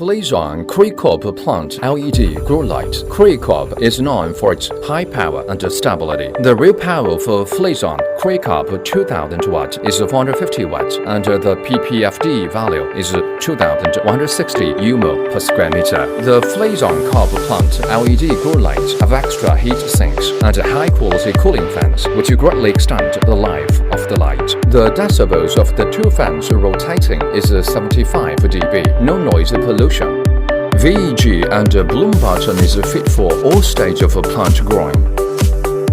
Flazon Cricorp plant LED grow light. Cricorp is known for its high power and stability. The real power for Flazon Cricorp 2000 watt is 450 watts, and the ppfd value is 2160 UMO per square meter. The Flazon Corp plant LED grow lights have extra heat sinks and high-quality cooling fans, which greatly extend the life of the light. The decibels of the two fans rotating is 75 dB. No noise pollution. VEG and bloom button is fit for all stages of plant growing.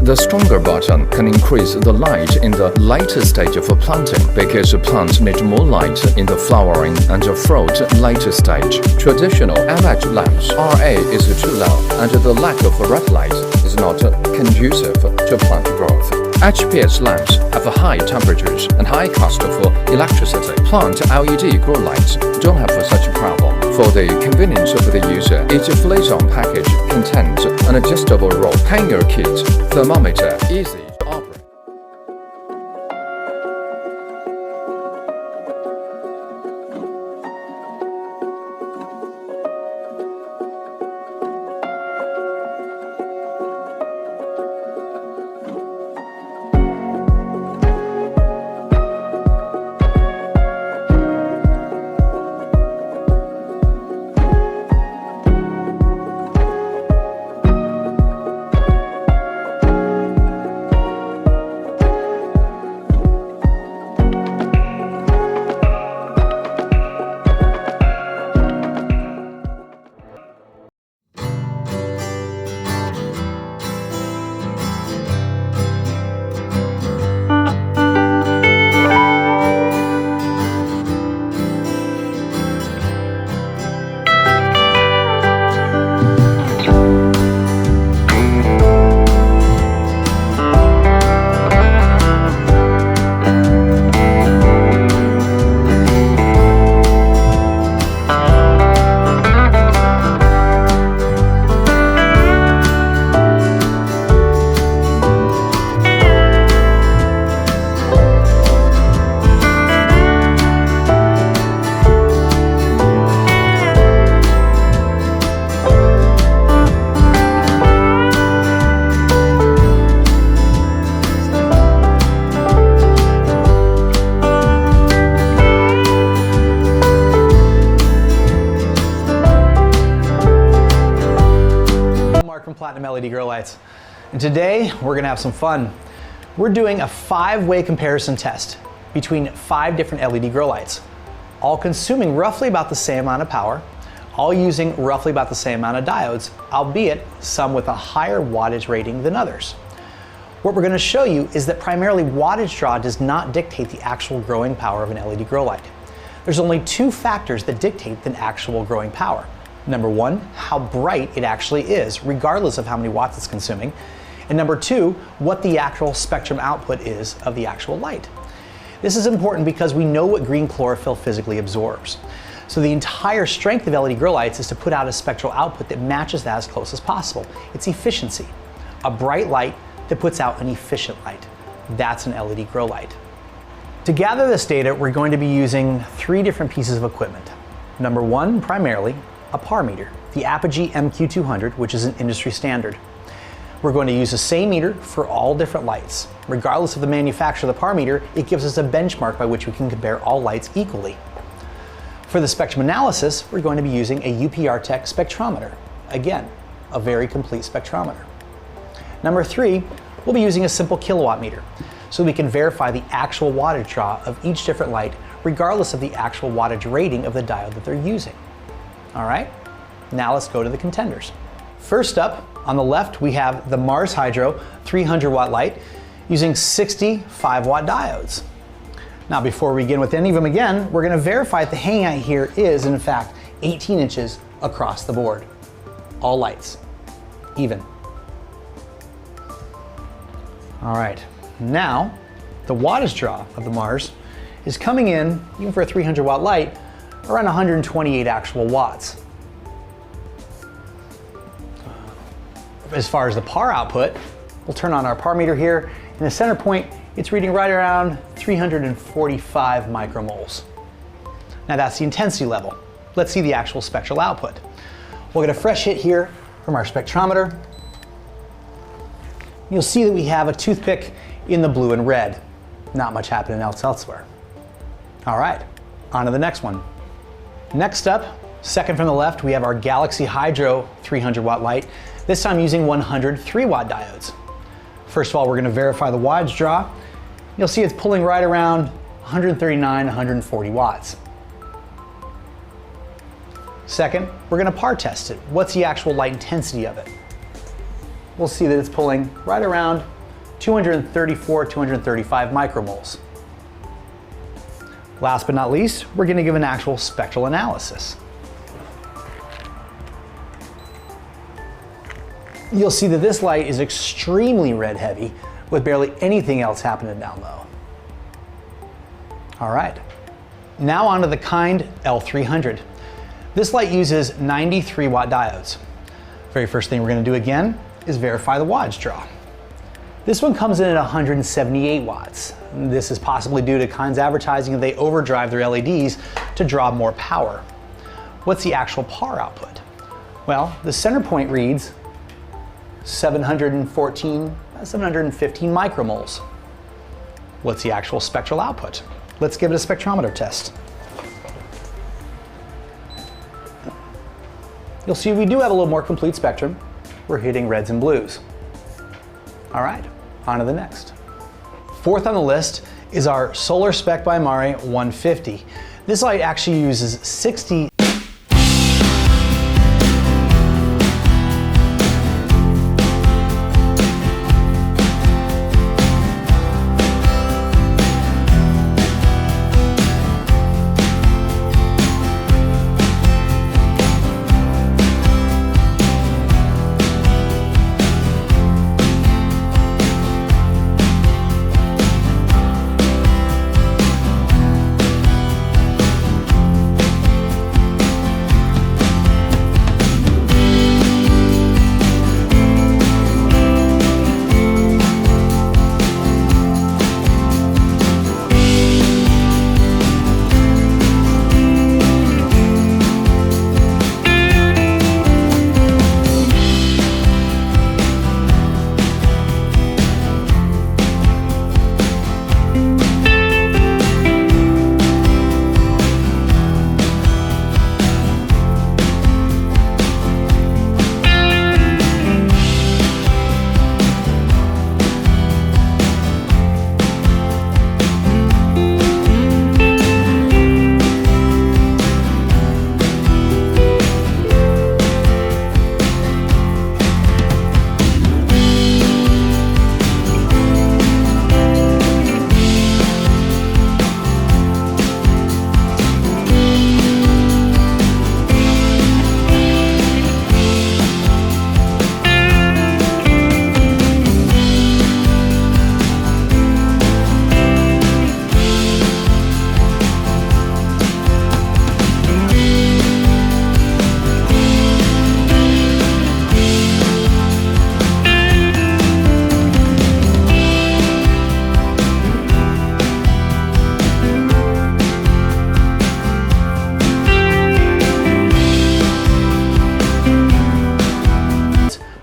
The stronger button can increase the light in the later stage of planting because plants need more light in the flowering and fruit later stage. Traditional image lamps RA is too low, and the lack of red light is not conducive to plant growth. HPS lamps have high temperatures and high cost for electricity. Plant LED grow lights don't have such a problem. For the convenience of the user, each Flazon package contains an adjustable roll, hanger kit, thermometer, easy to operate. From Platinum LED Grow Lights. And today we're going to have some fun. We're doing a 5-way comparison test between 5 different LED grow lights, all consuming roughly about the same amount of power, all using roughly about the same amount of diodes, albeit some with a higher wattage rating than others. What we're going to show you is that primarily wattage draw does not dictate the actual growing power of an LED grow light. There's only 2 factors that dictate the actual growing power. Number 1, how bright it actually is, regardless of how many watts it's consuming. And number 2, what the actual spectrum output is of the actual light. This is important because we know what green chlorophyll physically absorbs. So the entire strength of LED grow lights is to put out a spectral output that matches that as close as possible. It's efficiency. A bright light that puts out an efficient light. That's an LED grow light. To gather this data, we're going to be using 3 different pieces of equipment. Number 1, primarily, a PAR meter, the Apogee MQ200, which is an industry standard. We're going to use the same meter for all different lights. Regardless of the manufacturer of the PAR meter, it gives us a benchmark by which we can compare all lights equally. For the spectrum analysis, we're going to be using a UPR-Tech spectrometer. Again, a very complete spectrometer. Number 3, we'll be using a simple kilowatt meter, so we can verify the actual wattage draw of each different light, regardless of the actual wattage rating of the diode that they're using. All right, now let's go to the contenders. First up, on the left, we have the Mars Hydro 300 watt light using 65 watt diodes. Now, before we begin with any of them again, we're going to verify that the hangout here is, in fact, 18 inches across the board. All lights, even. All right, now the wattage draw of the Mars is coming in, even for a 300 watt light, around 128 actual watts. As far as the PAR output, we'll turn on our PAR meter here. In the center point, it's reading right around 345 micromoles. Now that's the intensity level. Let's see the actual spectral output. We'll get a fresh hit here from our spectrometer. You'll see that we have a toothpick in the blue and red. Not much happening elsewhere. All right, on to the next one. Next up, second from the left, we have our Galaxy Hydro 300 watt light, this time using 103 watt diodes. First of all, we're gonna verify the wattage draw. You'll see it's pulling right around 139, 140 watts. Second, we're gonna par test it. What's the actual light intensity of it? We'll see that it's pulling right around 234, 235 micromoles. Last but not least, we're gonna give an actual spectral analysis. You'll see that this light is extremely red heavy with barely anything else happening down low. All right, now onto the Kind L300. This light uses 93 watt diodes. Very first thing we're gonna do again is verify the wattage draw. This one comes in at 178 watts. This is possibly due to Kind's advertising that they overdrive their LEDs to draw more power. What's the actual par output? Well, the center point reads 715 micromoles. What's the actual spectral output? Let's give it a spectrometer test. You'll see we do have a little more complete spectrum. We're hitting reds and blues. All right, on to the next. Fourth on the list is our Solar Spec by Mare 150. This light actually uses 60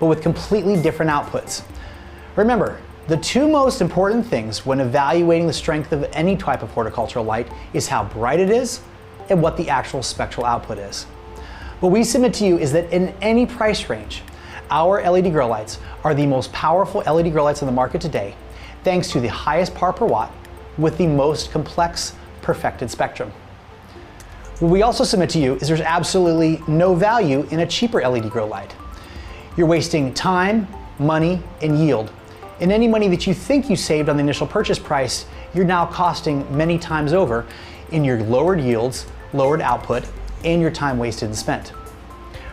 but with completely different outputs. Remember, the two most important things when evaluating the strength of any type of horticultural light is how bright it is and what the actual spectral output is. What we submit to you is that in any price range, our LED grow lights are the most powerful LED grow lights on the market today, thanks to the highest par per watt with the most complex perfected spectrum. What we also submit to you is there's absolutely no value in a cheaper LED grow light. You're wasting time, money, and yield. And any money that you think you saved on the initial purchase price, you're now costing many times over in your lowered yields, lowered output, and your time wasted and spent.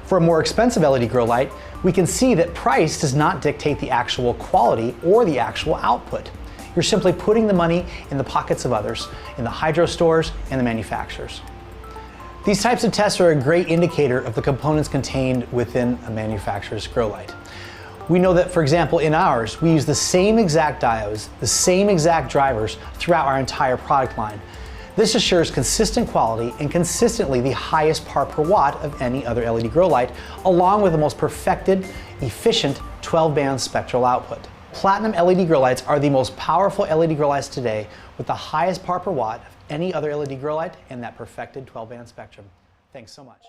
For a more expensive LED grow light, we can see that price does not dictate the actual quality or the actual output. You're simply putting the money in the pockets of others, in the hydro stores and the manufacturers. These types of tests are a great indicator of the components contained within a manufacturer's grow light. We know that, for example, in ours, we use the same exact diodes, the same exact drivers throughout our entire product line. This assures consistent quality and consistently the highest par per watt of any other LED grow light, along with the most perfected, efficient 12-band spectral output. Platinum LED grow lights are the most powerful LED grow lights today, with the highest par per watt of any other LED grow light and that perfected 12-band spectrum. Thanks so much.